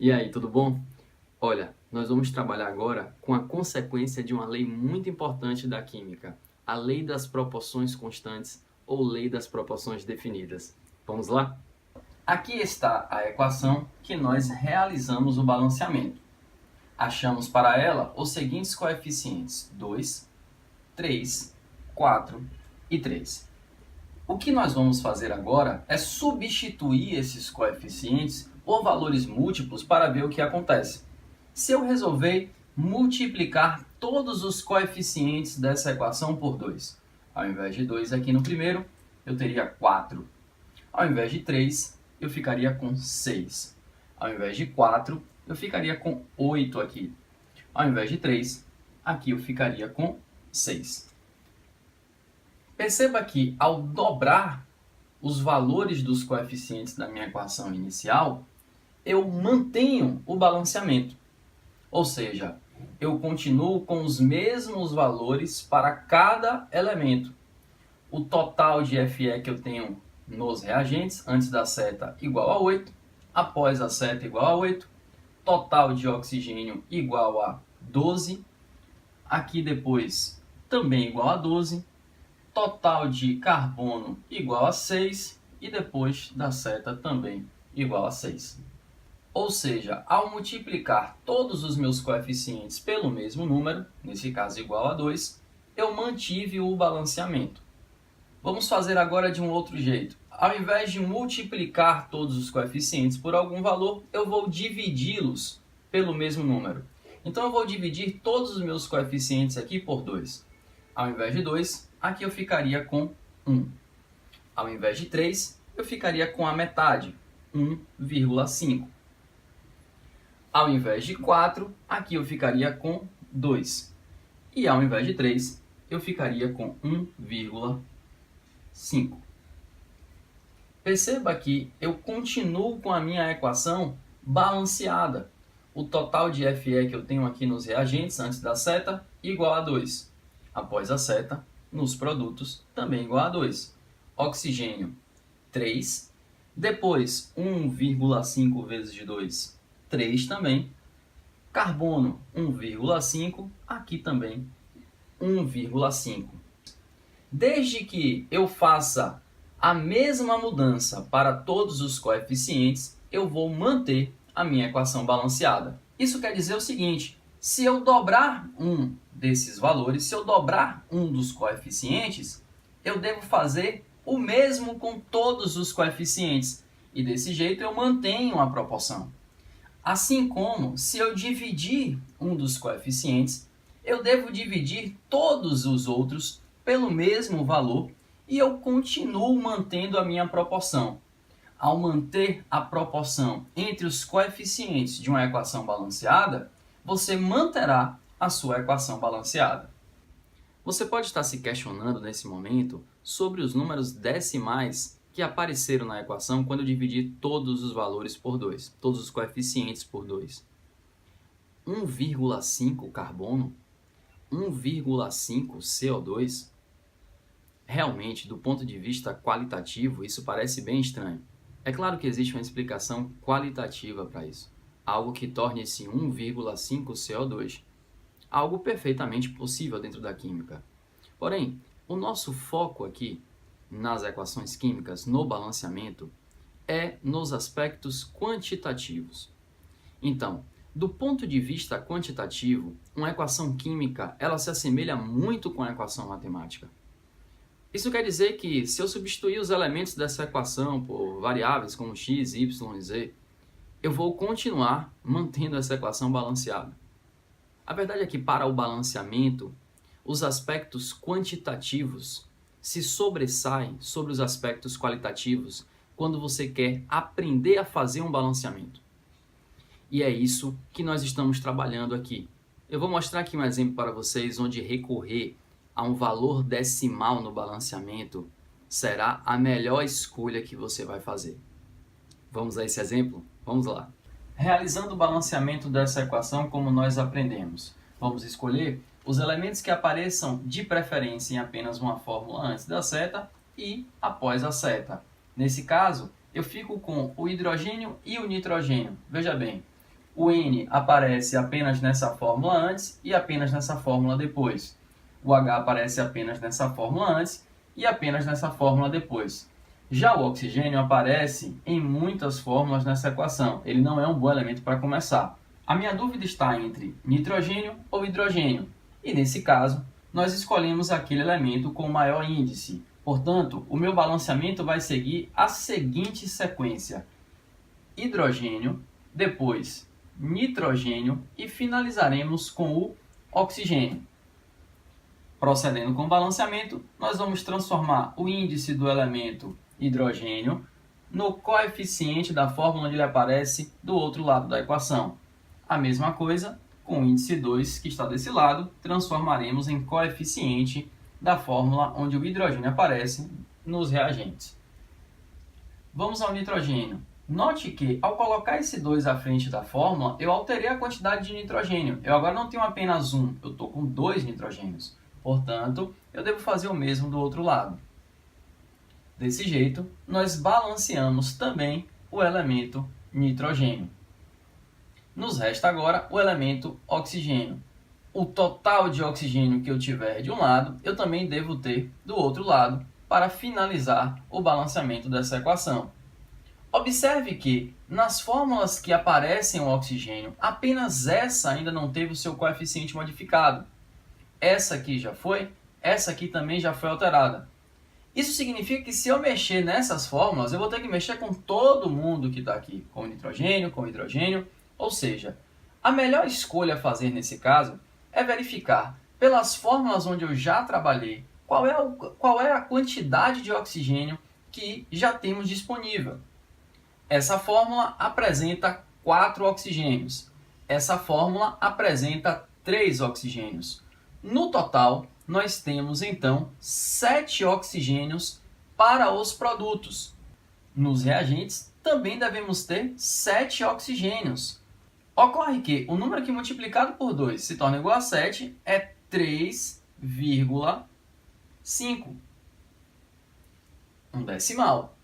E aí, tudo bom? Olha, nós vamos trabalhar agora com a consequência de uma lei muito importante da química, a lei das proporções constantes ou lei das proporções definidas. Vamos lá? Aqui está a equação que nós realizamos o balanceamento. Achamos para ela os seguintes coeficientes: 2, 3, 4 e 3. O que nós vamos fazer agora é substituir esses coeficientes por valores múltiplos para ver o que acontece. Se eu resolver multiplicar todos os coeficientes dessa equação por 2, ao invés de 2 aqui no primeiro, eu teria 4. Ao invés de 3, eu ficaria com 6. Ao invés de 4, eu ficaria com 8 aqui. Ao invés de 3, aqui eu ficaria com 6. Perceba que, ao dobrar os valores dos coeficientes da minha equação inicial, eu mantenho o balanceamento. Ou seja, eu continuo com os mesmos valores para cada elemento. O total de Fe que eu tenho nos reagentes, antes da seta, igual a 8. Após a seta, igual a 8. Total de oxigênio igual a 12. Aqui depois, também igual a 12. Total de carbono igual a 6 e depois da seta também igual a 6. Ou seja, ao multiplicar todos os meus coeficientes pelo mesmo número, nesse caso igual a 2, eu mantive o balanceamento. Vamos fazer agora de um outro jeito. Ao invés de multiplicar todos os coeficientes por algum valor, eu vou dividi-los pelo mesmo número. Então eu vou dividir todos os meus coeficientes aqui por 2. Ao invés de 2, aqui eu ficaria com 1. Ao invés de 3, eu ficaria com a metade, 1,5. Ao invés de 4, aqui eu ficaria com 2. E ao invés de 3, eu ficaria com 1,5. Perceba que eu continuo com a minha equação balanceada. O total de Fe que eu tenho aqui nos reagentes antes da seta igual a 2. Após a seta, nos produtos, também igual a 2. Oxigênio, 3. Depois, 1,5 vezes de 2, 3 também. Carbono, 1,5. Aqui também, 1,5. Desde que eu faça a mesma mudança para todos os coeficientes, eu vou manter a minha equação balanceada. Isso quer dizer o seguinte: se eu dobrar um desses valores, se eu dobrar um dos coeficientes, eu devo fazer o mesmo com todos os coeficientes. E desse jeito eu mantenho a proporção. Assim como, se eu dividir um dos coeficientes, eu devo dividir todos os outros pelo mesmo valor e eu continuo mantendo a minha proporção. Ao manter a proporção entre os coeficientes de uma equação balanceada, você manterá a sua equação balanceada. Você pode estar se questionando nesse momento sobre os números decimais que apareceram na equação quando eu dividi todos os valores por 2, todos os coeficientes por 2. 1,5 carbono, 1,5 CO2. Realmente, do ponto de vista qualitativo, isso parece bem estranho. É claro que existe uma explicação qualitativa para isso. Algo que torne esse 1,5 CO2 algo perfeitamente possível dentro da química. Porém, o nosso foco aqui nas equações químicas, no balanceamento, é nos aspectos quantitativos. Então, do ponto de vista quantitativo, uma equação química ela se assemelha muito com a equação matemática. Isso quer dizer que, se eu substituir os elementos dessa equação por variáveis como x, y e z, eu vou continuar mantendo essa equação balanceada. A verdade é que, para o balanceamento, os aspectos quantitativos se sobressaem sobre os aspectos qualitativos quando você quer aprender a fazer um balanceamento. E é isso que nós estamos trabalhando aqui. Eu vou mostrar aqui um exemplo para vocês onde recorrer a um valor decimal no balanceamento será a melhor escolha que você vai fazer. Vamos a esse exemplo? Vamos lá. Realizando o balanceamento dessa equação como nós aprendemos, vamos escolher os elementos que apareçam de preferência em apenas uma fórmula antes da seta e após a seta. Nesse caso, eu fico com o hidrogênio e o nitrogênio. Veja bem, O N aparece apenas nessa fórmula antes e apenas nessa fórmula depois. O H aparece apenas nessa fórmula antes e apenas nessa fórmula depois. Já o oxigênio aparece em muitas fórmulas nessa equação. Ele não é um bom elemento para começar. A minha dúvida está entre nitrogênio ou hidrogênio. E nesse caso, nós escolhemos aquele elemento com maior índice. Portanto, o meu balanceamento vai seguir a seguinte sequência: hidrogênio, depois nitrogênio e finalizaremos com o oxigênio. Procedendo com o balanceamento, nós vamos transformar o índice do elemento hidrogênio no coeficiente da fórmula onde ele aparece do outro lado da equação. A mesma coisa com o índice 2, que está desse lado, transformaremos em coeficiente da fórmula onde o hidrogênio aparece nos reagentes. Vamos ao nitrogênio. Note que, ao colocar esse 2 à frente da fórmula, eu alterei a quantidade de nitrogênio. Eu agora não tenho apenas um, eu estou com 2 nitrogênios. Portanto, eu devo fazer o mesmo do outro lado. Desse jeito, nós balanceamos também o elemento nitrogênio. Nos resta agora o elemento oxigênio. O total de oxigênio que eu tiver de um lado, eu também devo ter do outro lado para finalizar o balanceamento dessa equação. Observe que, nas fórmulas que aparecem o oxigênio, apenas essa ainda não teve o seu coeficiente modificado. Essa aqui já foi, essa aqui também já foi alterada. Isso significa que se eu mexer nessas fórmulas, eu vou ter que mexer com todo mundo que está aqui, com nitrogênio, com hidrogênio. Ou seja, a melhor escolha a fazer nesse caso é verificar pelas fórmulas onde eu já trabalhei qual é a quantidade de oxigênio que já temos disponível. Essa fórmula apresenta 4 oxigênios. Essa fórmula apresenta 3 oxigênios. No total, nós temos então 7 oxigênios para os produtos. Nos reagentes, também devemos ter 7 oxigênios. Ocorre que o número que multiplicado por 2 se torna igual a 7 é 3,5. Um decimal.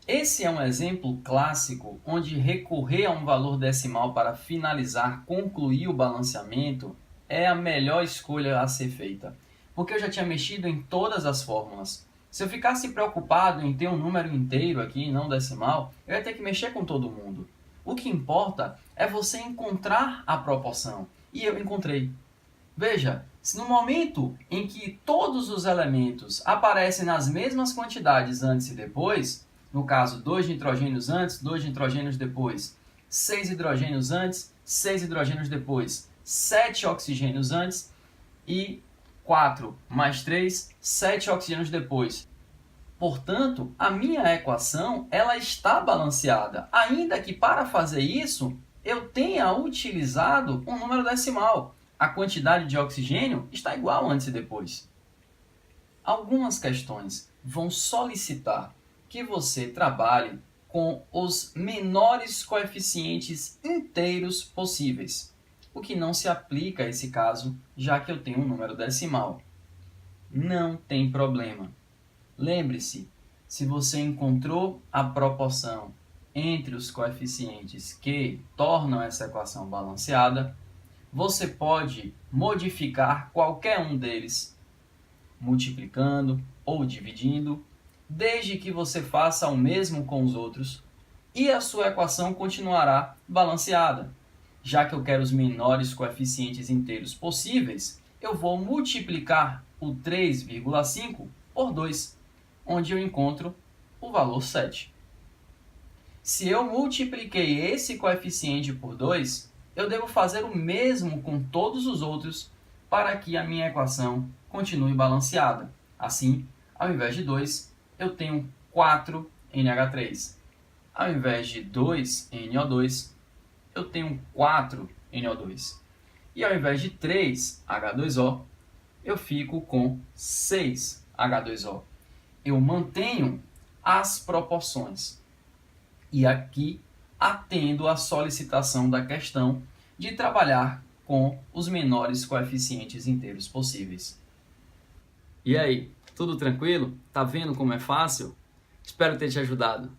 Esse é um exemplo clássico onde recorrer a um valor decimal para finalizar, concluir o balanceamento é a melhor escolha a ser feita, porque eu já tinha mexido em todas as fórmulas. Se eu ficasse preocupado em ter um número inteiro aqui, não decimal, eu ia ter que mexer com todo mundo. O que importa é você encontrar a proporção, e eu encontrei. Veja, se no momento em que todos os elementos aparecem nas mesmas quantidades antes e depois, no caso 2 nitrogênios antes, 2 nitrogênios depois, 6 hidrogênios antes, 6 hidrogênios depois, 7 oxigênios antes e 4 mais 3, 7 oxigênios depois. Portanto, a minha equação ela está balanceada, ainda que para fazer isso eu tenha utilizado um número decimal. A quantidade de oxigênio está igual antes e depois. Algumas questões vão solicitar que você trabalhe com os menores coeficientes inteiros possíveis, o que não se aplica a esse caso, já que eu tenho um número decimal. Não tem problema. Lembre-se, se você encontrou a proporção entre os coeficientes que tornam essa equação balanceada, você pode modificar qualquer um deles, multiplicando ou dividindo, desde que você faça o mesmo com os outros, e a sua equação continuará balanceada. Já que eu quero os menores coeficientes inteiros possíveis, eu vou multiplicar o 3,5 por 2, onde eu encontro o valor 7. Se eu multipliquei esse coeficiente por 2, eu devo fazer o mesmo com todos os outros para que a minha equação continue balanceada. Assim, ao invés de 2, eu tenho 4NH3. Ao invés de 2NO2, eu tenho 4NO2. E ao invés de 3H2O, eu fico com 6H2O. Eu mantenho as proporções. E aqui atendo à solicitação da questão de trabalhar com os menores coeficientes inteiros possíveis. E aí, tudo tranquilo? Tá vendo como é fácil? Espero ter te ajudado.